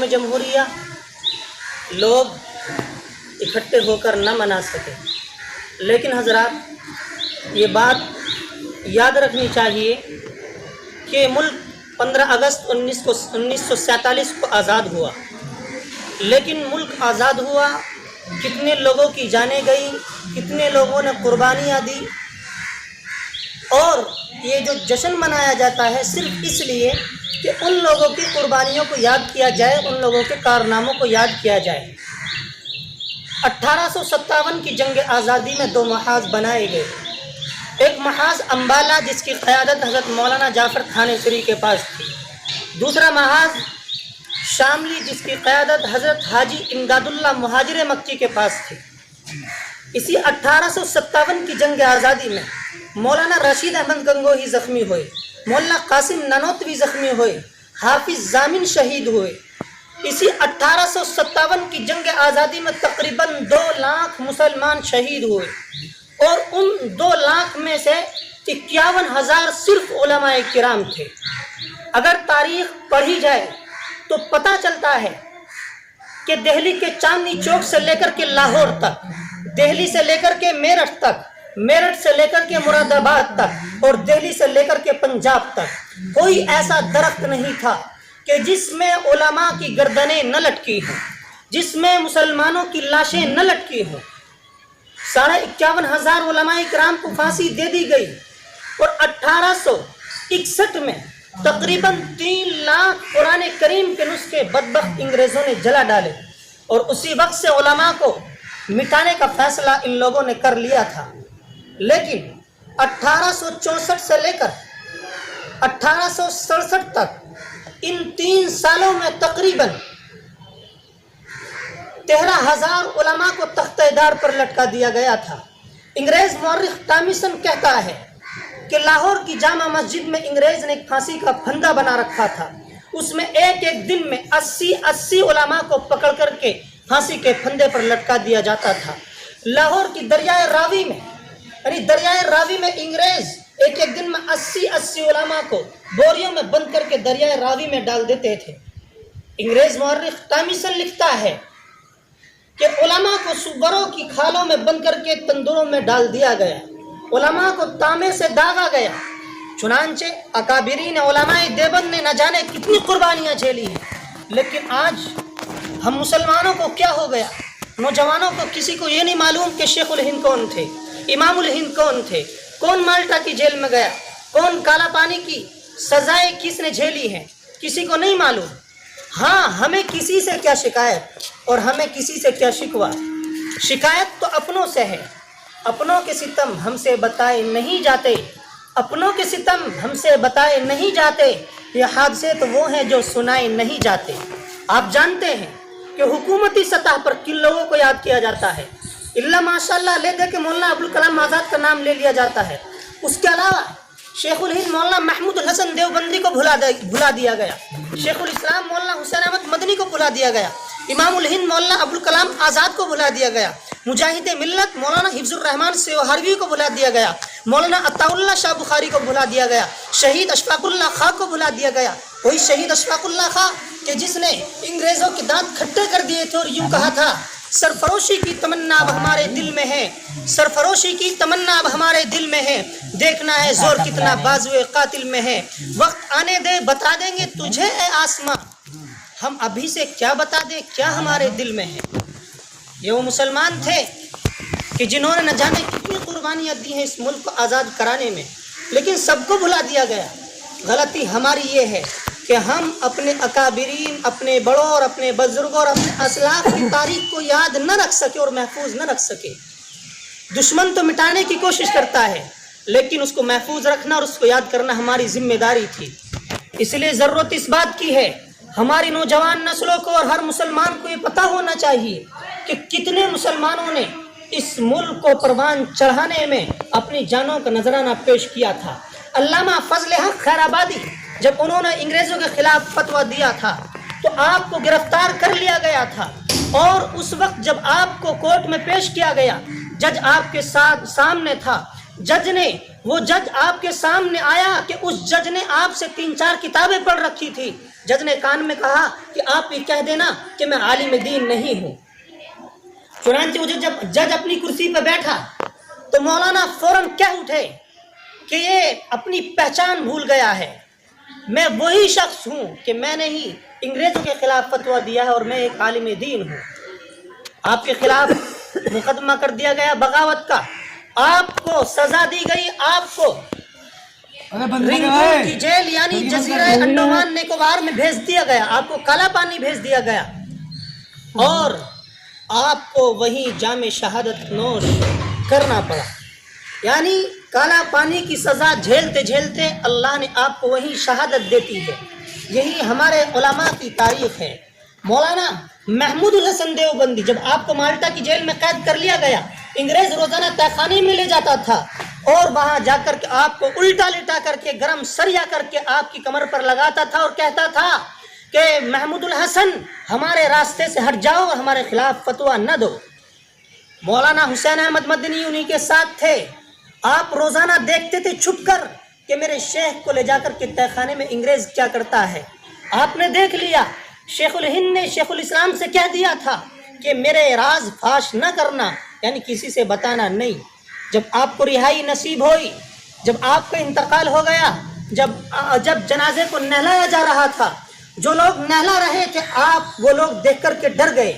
یوم جمہوریہ لوگ اکٹھے ہو کر نہ منا سکے، لیکن حضرات یہ بات یاد رکھنی چاہیے کہ ملک 15 اگست 1947 کو آزاد ہوا، لیکن ملک آزاد ہوا، کتنے لوگوں کی جانیں گئیں، کتنے لوگوں نے قربانیاں دی، اور یہ جو جشن منایا جاتا ہے صرف اس لیے کہ ان لوگوں کی قربانیوں کو یاد کیا جائے، ان لوگوں کے کارناموں کو یاد کیا جائے۔ 1857 کی جنگ آزادی میں 2 محاذ بنائے گئے، ایک محاذ امبالہ جس کی قیادت حضرت مولانا جعفر تھانیسری کے پاس تھی، دوسرا محاذ شاملی جس کی قیادت حضرت حاجی امداد اللہ مہاجر مکی کے پاس تھی۔ اسی 1857 کی جنگ آزادی میں مولانا رشید احمد گنگوہی زخمی ہوئے، مولانا قاسم نانوتوی زخمی ہوئے، حافظ ضامن شہید ہوئے۔ اسی 1857 کی جنگ آزادی میں تقریباً 2 لاکھ مسلمان شہید ہوئے، اور ان 2 لاکھ میں سے 51,000 صرف علماء کرام تھے۔ اگر تاریخ پڑھی جائے تو پتہ چلتا ہے کہ دہلی کے چاندنی چوک سے لے کر کے لاہور تک، دہلی سے لے کر کے میرٹھ تک، میرٹھ سے لے کر کے مراد آباد تک، اور دہلی سے لے کر کے پنجاب تک کوئی ایسا درخت نہیں تھا کہ جس میں علماء کی گردنیں نہ لٹکی ہوں، جس میں مسلمانوں کی لاشیں نہ لٹکی ہوں۔ 51,500 علماء کرام کو پھانسی دے دی گئی، اور 1861 میں تقریباً 3 لاکھ قرآن کریم کے نسخے بدبخت انگریزوں نے جلا ڈالے، اور اسی وقت سے علماء کو مٹانے کا فیصلہ ان لوگوں نے کر لیا تھا۔ لیکن 1864 سے لے کر 1867 تک ان 3 سالوں میں تقریباً 13,000 علماء کو تختہ دار پر لٹکا دیا گیا تھا۔ انگریز مورخ ٹامیسن کہتا ہے کہ لاہور کی جامع مسجد میں انگریز نے ایک پھانسی کا پھندا بنا رکھا تھا، اس میں ایک دن میں 80 علماء کو پکڑ کر کے پھانسی کے پھندے پر لٹکا دیا جاتا تھا۔ لاہور کی دریائے راوی میں، یعنی دریائے راوی میں انگریز ایک دن میں 80 علماء کو بوریوں میں بند کر کے دریائے راوی میں ڈال دیتے تھے۔ انگریز مورخ ٹامیسن لکھتا ہے کہ علماء کو سوروں کی کھالوں میں بند کر کے تندوروں میں ڈال دیا گیا، علماء کو تانبے سے داغا گیا۔ چنانچہ اکابرین علماء دیوبند نے نہ جانے کتنی قربانیاں جھیلی ہیں، لیکن آج ہم مسلمانوں کو کیا ہو گیا؟ نوجوانوں کو کسی کو یہ نہیں معلوم کہ شیخ الہند کون تھے، امام الہند کون تھے، کون مالٹا کی جیل میں گیا، کون کالا پانی کی سزائیں کس نے جھیلی ہیں، کسی کو نہیں معلوم۔ ہاں، ہمیں کسی سے کیا شکایت اور ہمیں کسی سے کیا شکوہ؟ شکایت تو اپنوں سے ہے، اپنوں کے ستم ہم سے بتائے نہیں جاتے، اپنوں کے ستم ہم سے بتائے نہیں جاتے، یہ حادثے تو وہ ہیں جو سنائے نہیں جاتے۔ آپ جانتے ہیں کہ حکومتی سطح پر کن لوگوں کو یاد کیا جاتا ہے؟ اللہ ماشاءاللہ لے دے کے مولانا ابوالکلام آزاد کا نام لے لیا جاتا ہے۔ اس کے علاوہ شیخ الہند مولانا محمود الحسن دیوبندی کو بھلا دیا گیا، شیخ الاسلام مولانا حسین احمد مدنی کو بھلا دیا گیا، امام الہند مولانا ابوالکلام آزاد کو بھلا دیا گیا، مجاہد ملت مولانا حفظ الرحمان سیوہروی کو بھلا دیا گیا، مولانا عطا اللہ شاہ بخاری کو بھلا دیا گیا، شہید اشفاق اللہ خاں کو بھلا دیا گیا۔ وہی شہید اشفاق اللہ خاں کہ جس نے انگریزوں کے دانت کھٹے کر دیے تھے اور یوں کہا تھا، سرفروشی کی تمنا اب ہمارے دل میں ہے، سرفروشی کی تمنا اب ہمارے دل میں ہے، دیکھنا ہے زور کتنا بازوئے قاتل میں ہے، وقت آنے دے بتا دیں گے تجھے اے آسماں، ہم ابھی سے کیا بتا دیں کیا ہمارے دل میں ہے۔ یہ وہ مسلمان تھے کہ جنہوں نے نہ جانے کتنی قربانیاں دی ہیں اس ملک کو آزاد کرانے میں، لیکن سب کو بھلا دیا گیا۔ غلطی ہماری یہ ہے کہ ہم اپنے اکابرین، اپنے بڑوں اور اپنے بزرگوں اور اپنے اسلاف کی تاریخ کو یاد نہ رکھ سکے اور محفوظ نہ رکھ سکے۔ دشمن تو مٹانے کی کوشش کرتا ہے، لیکن اس کو محفوظ رکھنا اور اس کو یاد کرنا ہماری ذمہ داری تھی۔ اس لیے ضرورت اس بات کی ہے، ہماری نوجوان نسلوں کو اور ہر مسلمان کو یہ پتہ ہونا چاہیے کہ کتنے مسلمانوں نے اس ملک کو پروان چڑھانے میں اپنی جانوں کا نذرانہ پیش کیا تھا۔ علامہ فضل حق خیر آبادی جب انہوں نے انگریزوں کے خلاف فتویٰ دیا تھا تو آپ کو گرفتار کر لیا گیا تھا، اور اس وقت جب آپ کو کورٹ میں پیش کیا گیا، جج آپ کے سامنے تھا، جج آپ کے سامنے آیا کہ اس جج نے آپ سے 3-4 کتابیں پڑھ رکھی تھی، جج نے کان میں کہا کہ آپ یہ کہہ دینا کہ میں عالم دین نہیں ہوں۔ چنانچہ وہ جب جج اپنی کرسی پہ بیٹھا تو مولانا فوراً کہہ اٹھے کہ یہ اپنی پہچان بھول گیا ہے، میں وہی شخص ہوں کہ میں نے ہی انگریزوں کے خلاف فتویٰ دیا ہے اور میں ایک عالم دین ہوں۔ آپ کے خلاف مقدمہ کر دیا گیا بغاوت کا، آپ کو سزا دی گئی، آپ کو رنگون کی جیل یعنی جزیرہ انڈمان نکوبار میں بھیج دیا گیا، آپ کو کالا پانی بھیج دیا گیا اور آپ کو وہیں جام شہادت نوش کرنا پڑا۔ یعنی کالا پانی کی سزا جھیلتے جھیلتے اللہ نے آپ کو وہیں شہادت دیتی ہے۔ یہی ہمارے علماء کی تاریخ ہے۔ مولانا محمود الحسن دیوبندی، جب آپ کو مالٹا کی جیل میں قید کر لیا گیا، انگریز روزانہ تہہ خانے میں لے جاتا تھا اور وہاں جا کر کے آپ کو الٹا لٹا کر کے گرم سریا کر کے آپ کی کمر پر لگاتا تھا اور کہتا تھا کہ محمود الحسن ہمارے راستے سے ہٹ جاؤ اور ہمارے خلاف فتویٰ نہ دو۔ مولانا حسین احمد مدنی انہی کے ساتھ تھے۔ آپ روزانہ دیکھتے تھے چھپ کر کہ میرے شیخ کو لے جا کر کے تہہ خانے میں انگریز کیا کرتا ہے۔ آپ نے دیکھ لیا، شیخ الہند نے شیخ الاسلام سے کہہ دیا تھا کہ میرے راز فاش نہ کرنا، یعنی کسی سے بتانا نہیں۔ جب آپ کو رہائی نصیب ہوئی، جب آپ کا انتقال ہو گیا، جب جنازے کو نہلایا جا رہا تھا، جو لوگ نہلا رہے تھے آپ وہ لوگ دیکھ کر کے ڈر گئے،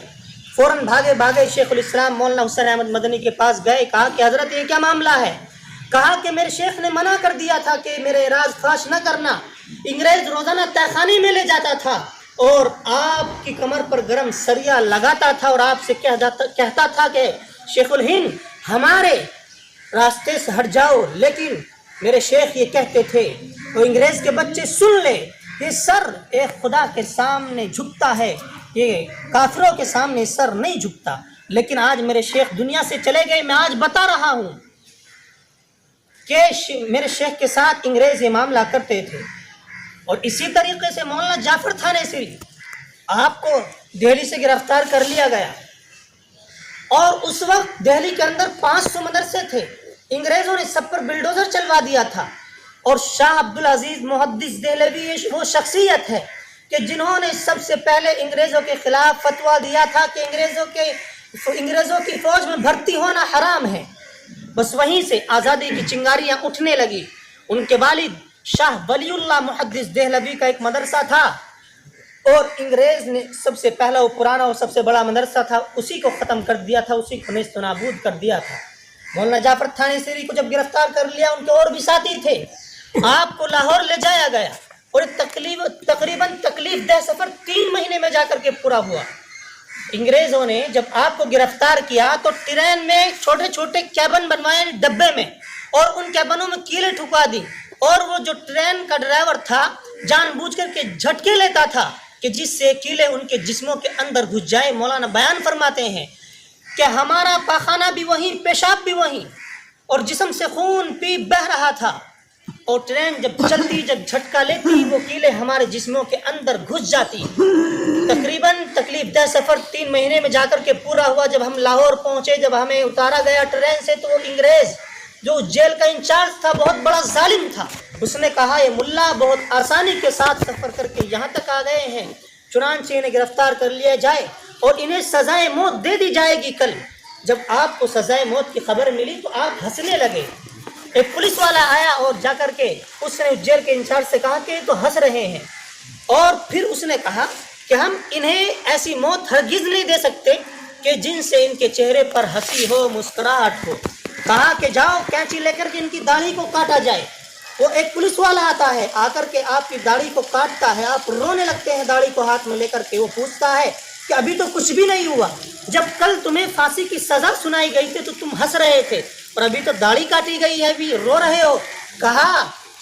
فوراً بھاگے شیخ الاسلام مولانا حسین احمد مدنی کے پاس گئے، کہا کہ حضرت یہ کیا معاملہ ہے؟ کہا کہ میرے شیخ نے منع کر دیا تھا کہ میرے راز فاش نہ کرنا، انگریز روزانہ تہہ خانے میں لے جاتا تھا اور آپ کی کمر پر گرم سریا لگاتا تھا اور آپ سے کہتا تھا کہ شیخ الہند ہمارے راستے سے ہٹ جاؤ، لیکن میرے شیخ یہ کہتے تھے، وہ انگریز کے بچے سن لے، یہ سر ایک خدا کے سامنے جھکتا ہے، یہ کافروں کے سامنے سر نہیں جھکتا۔ لیکن آج میرے شیخ دنیا سے چلے گئے، میں آج بتا رہا ہوں کہ میرے شیخ کے ساتھ انگریز یہ معاملہ کرتے تھے۔ اور اسی طریقے سے مولانا جعفر تھانیسری، آپ کو دہلی سے گرفتار کر لیا گیا اور اس وقت دہلی کے اندر 500 مدرسے تھے، انگریزوں نے سب پر بلڈوزر چلوا دیا تھا۔ اور شاہ عبدالعزیز محدث دہلوی وہ شخصیت ہے کہ جنہوں نے سب سے پہلے انگریزوں کے خلاف فتویٰ دیا تھا کہ انگریزوں کی فوج میں بھرتی ہونا حرام ہے۔ بس وہیں سے آزادی کی چنگاریاں اٹھنے لگی۔ ان کے والد شاہ ولی اللہ محدث دہلوی کا ایک مدرسہ تھا اور انگریز نے سب سے پہلا وہ پرانا اور سب سے بڑا مدرسہ تھا، اسی کو ختم کر دیا تھا، اسی کو نیست و نابود کر دیا تھا۔ مولانا جعفر تھانیسری کو جب گرفتار کر لیا، ان کے اور بھی ساتھی تھے، آپ کو لاہور لے جایا گیا اور تقریباً تکلیف دہ سفر 3 مہینے میں جا کر کے پورا ہوا۔ انگریزوں نے جب آپ کو گرفتار کیا تو ٹرین میں چھوٹے چھوٹے کیبن بنوائے ڈبے میں اور ان کیبنوں میں کیلیں ٹھکا دی، اور وہ جو ٹرین کا ڈرائیور تھا جان بوجھ کر کے جھٹکے لیتا تھا کہ جس سے کیلیں ان کے جسموں کے اندر گھس جائے۔ مولانا بیان فرماتے ہیں کہ ہمارا پاخانہ بھی وہیں، پیشاب بھی وہیں، اور جسم سے خون پیپ بہہ رہا تھا، اور ٹرین جب چلتی، جب جھٹکا لیتی، وہ کیلیں ہمارے جسموں کے اندر گھس جاتی۔ تقریباً تکلیف دہ سفر 3 مہینے میں جا کر کے پورا ہوا۔ جب ہم لاہور پہنچے، جب ہمیں اتارا گیا ٹرین سے، تو وہ انگریز جو جیل کا انچارج تھا بہت بڑا ظالم تھا، اس نے کہا یہ ملا بہت آسانی کے ساتھ سفر کر کے یہاں تک آ گئے ہیں، چنانچہ انہیں گرفتار کر لیا جائے اور انہیں سزائے موت دے دی جائے گی کل۔ جب آپ کو سزائے موت کی خبر ملی تو آپ ہنسنے لگے۔ ایک پولیس والا آیا اور جا کر کے اس نے جیل کے انچارج سے کہا کہ تو ہنس رہے ہیں، اور پھر اس نے کہا کہ ہم انہیں ایسی موت ہرگز نہیں دے سکتے کہ جن سے ان کے چہرے پر ہنسی ہو، مسکراہٹ ہو۔ کہا کہ جاؤ کینچی لے کر کے ان کی داڑھی کو کاٹا جائے۔ وہ ایک پولیس والا آتا ہے، آ کر کے آپ کی داڑھی کو کاٹتا ہے، آپ رونے لگتے ہیں داڑھی کو ہاتھ میں لے کر کے۔ وہ پوچھتا ہے کہ ابھی تو کچھ بھی نہیں ہوا، جب کل تمہیں پھانسی کی سزا سنائی گئی تھی تو تم ہنس رہے تھے، اور ابھی تو داڑھی کاٹی گئی ہے ابھی رو رہے ہو۔ کہا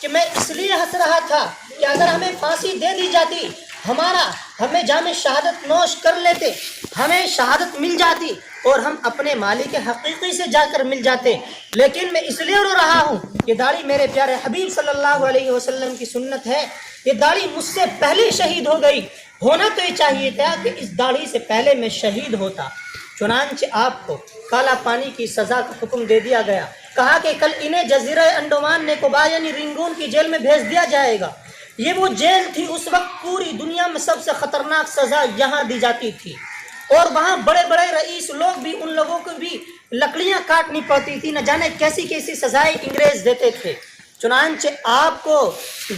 کہ میں اس لیے ہنس رہا تھا کہ اگر ہمیں پھانسی دے دی جاتی، ہمیں جام شہادت نوش کر لیتے، ہمیں شہادت مل جاتی اور ہم اپنے مالک حقیقی سے جا کر مل جاتے، لیکن میں اس لیے رو رہا ہوں کہ داڑھی میرے پیارے حبیب صلی اللہ علیہ وسلم کی سنت ہے، یہ داڑھی مجھ سے پہلے شہید ہو گئی، ہونا تو یہ چاہیے تھا کہ اس داڑھی سے پہلے میں شہید ہوتا۔ چنانچہ آپ کو کالا پانی کی سزا کا حکم دے دیا گیا۔ کہا کہ کل انہیں جزیرہ انڈمان نکوبار یعنی رنگون کی جیل میں بھیج دیا جائے گا۔ یہ وہ جیل تھی، اس وقت پوری دنیا میں سب سے خطرناک سزا یہاں دی جاتی تھی، اور وہاں بڑے بڑے رئیس لوگ بھی، ان لوگوں کو بھی لکڑیاں کاٹنی پڑتی تھی، نہ جانے کیسی کیسی سزائیں انگریز دیتے تھے۔ چنانچہ آپ کو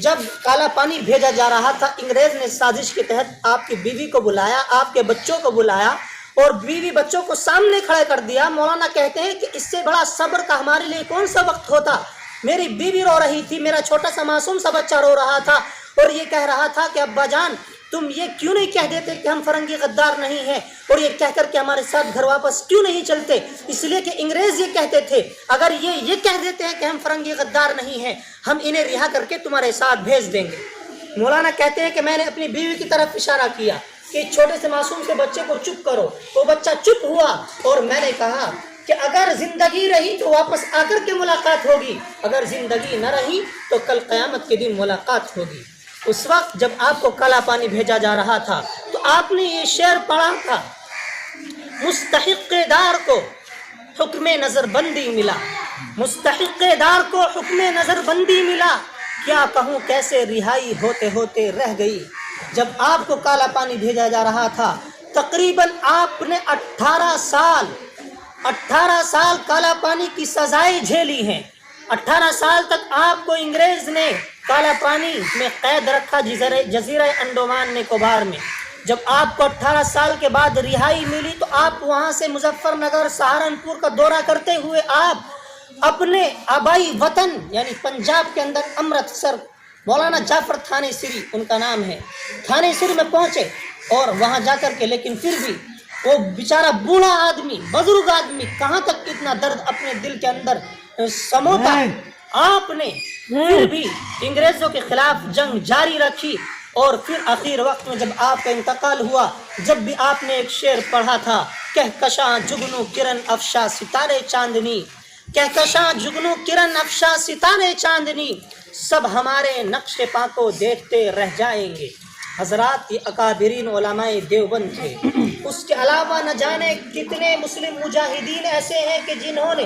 جب کالا پانی بھیجا جا رہا تھا، انگریز نے سازش کے تحت آپ کی بیوی کو بلایا، آپ کے بچوں کو بلایا، اور بیوی بچوں کو سامنے کھڑے کر دیا۔ مولانا کہتے ہیں کہ اس سے بڑا صبر کا ہمارے لیے کون سا وقت ہوتا۔ میری بیوی رو رہی تھی، میرا چھوٹا سا معصوم سا بچہ رو رہا تھا، اور یہ کہہ رہا تھا کہ ابا جان تم یہ کیوں نہیں کہہ دیتے کہ ہم فرنگی غدار نہیں ہیں، اور یہ کہہ کر کے ہمارے ساتھ گھر واپس کیوں نہیں چلتے؟ اس لیے کہ انگریز یہ کہتے تھے اگر یہ کہہ دیتے ہیں کہ ہم فرنگی غدار نہیں ہیں، ہم انہیں رہا کر کے تمہارے ساتھ بھیج دیں گے۔ مولانا کہتے ہیں کہ میں نے اپنی بیوی کی طرف اشارہ کیا کہ چھوٹے سے معصوم سے بچے کو چپ کرو، وہ بچہ چپ ہوا، اور میں نے کہا کہ اگر زندگی رہی تو واپس آ کر کے ملاقات ہوگی، اگر زندگی نہ رہی تو کل قیامت کے دن ملاقات ہوگی۔ اس وقت جب آپ کو کالا پانی بھیجا جا رہا تھا تو آپ نے یہ شعر پڑھا تھا، مستحق دار کو حکم نظر بندی ملا، مستحق دار کو حکم نظر بندی ملا، کیا کہوں کیسے رہائی ہوتے ہوتے رہ گئی۔ جب آپ کو کالا پانی بھیجا جا رہا تھا تقریباً آپ نے 18 سال کالا پانی کی سزائیں جھیلی ہیں۔ 18 سال تک آپ کو انگریز نے کالا پانی میں قید رکھا، جزیرہ انڈومان نکوبار میں۔ جب آپ کو 18 سال کے بعد رہائی ملی تو آپ وہاں سے مظفر نگر سہارنپور کا دورہ کرتے ہوئے آپ اپنے آبائی وطن یعنی پنجاب کے اندر امرتسر، مولانا جعفر تھانے سری ان کا نام ہے، تھانے سری میں پہنچے، اور وہاں جا کر کے لیکن پھر بھی وہ بیچارہ بوڑھا آدمی، بزرگ آدمی کہاں تک اتنا درد اپنے دل کے اندر سموتا، آپ نے پھر بھی انگریزوں کے خلاف جنگ جاری رکھی، اور پھر آخر وقت میں جب آپ کا انتقال ہوا، جب بھی آپ نے ایک شعر پڑھا تھا، کہکشاں جگنو کرن افشا ستارے چاندنی، کہکشاں جگنو کرن افشا ستارے چاندنی، سب ہمارے نقش پا کو دیکھتے رہ جائیں گے۔ حضرات یہ اکابرین علماء دیوبند تھے، اس کے علاوہ نہ جانے کتنے مسلم مجاہدین ایسے ہیں کہ جنہوں نے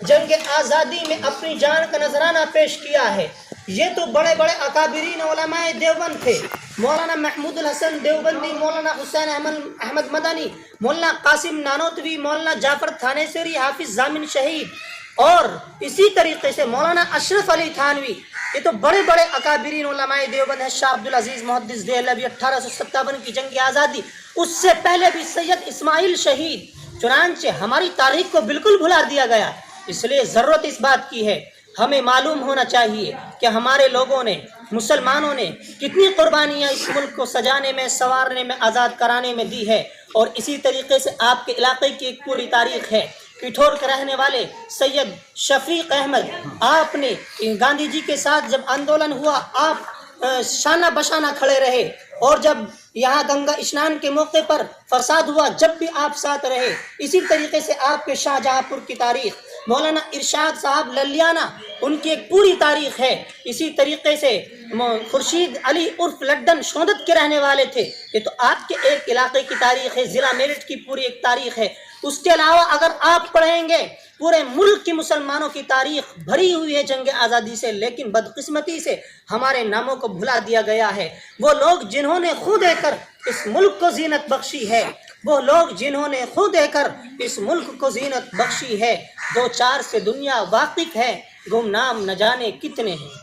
جنگ آزادی میں اپنی جان کا نذرانہ پیش کیا ہے۔ یہ تو بڑے بڑے اکابرین علماء دیوبند تھے، مولانا محمود الحسن دیوبندی، مولانا حسین احمد مدنی، مولانا قاسم نانوتوی، مولانا جعفر تھانے سری، حافظ ضامن شہید، اور اسی طریقے سے مولانا اشرف علی تھانوی، یہ تو بڑے بڑے اکابرین علماء دیوبند ہیں۔ شاہ عبدالعزیز محدث دہلوی 1857 کی جنگ آزادی، اس سے پہلے بھی سید اسماعیل شہید۔ چنانچہ ہماری تاریخ کو بالکل بھلا دیا گیا، اس لیے ضرورت اس بات کی ہے، ہمیں معلوم ہونا چاہیے کہ ہمارے لوگوں نے، مسلمانوں نے کتنی قربانیاں اس ملک کو سجانے میں، سنوارنے میں، آزاد کرانے میں دی ہے، اور اسی طریقے سے آپ کے علاقے کی ایک پوری تاریخ ہے۔ پٹھور کے رہنے والے سید شفیق احمد، آپ نے گاندھی جی کے ساتھ جب آندولن ہوا آپ شانہ بشانہ کھڑے رہے، اور جب یہاں گنگا اسنان کے موقع پر فساد ہوا جب بھی آپ ساتھ رہے۔ اسی طریقے سے آپ کے شاہجہاں پور کی تاریخ، مولانا ارشاد صاحب للیانہ، ان کی ایک پوری تاریخ ہے۔ اسی طریقے سے خورشید علی عرف لڈن شہادت کے رہنے والے تھے، یہ تو آپ کے ایک علاقے کی تاریخ ہے۔ ضلع میرٹھ کی پوری ایک تاریخ ہے۔ اس کے علاوہ اگر آپ پڑھیں گے پورے ملک کی مسلمانوں کی تاریخ بھری ہوئی ہے جنگ آزادی سے، لیکن بدقسمتی سے ہمارے ناموں کو بھلا دیا گیا ہے۔ وہ لوگ جنہوں نے خود دے کر اس ملک کو زینت بخشی ہے، وہ لوگ جنہوں نے خود دے کر اس ملک کو زینت بخشی ہے، دو چار سے دنیا واقف ہے، گمنام نہ جانے کتنے ہیں۔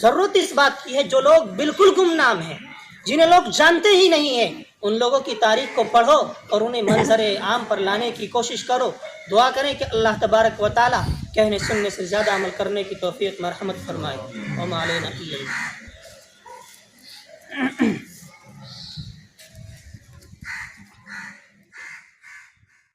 ضرورت اس بات کی ہے جو لوگ بالکل گمنام ہیں، جنہیں لوگ جانتے ہی نہیں ہیں، ان لوگوں کی تاریخ کو پڑھو اور انہیں منظر عام پر لانے کی کوشش کرو۔ دعا کریں کہ اللہ تبارک و تعالی کہنے سننے سے زیادہ عمل کرنے کی توفیق مرحمت فرمائے۔ وما علینا الا البلاغ۔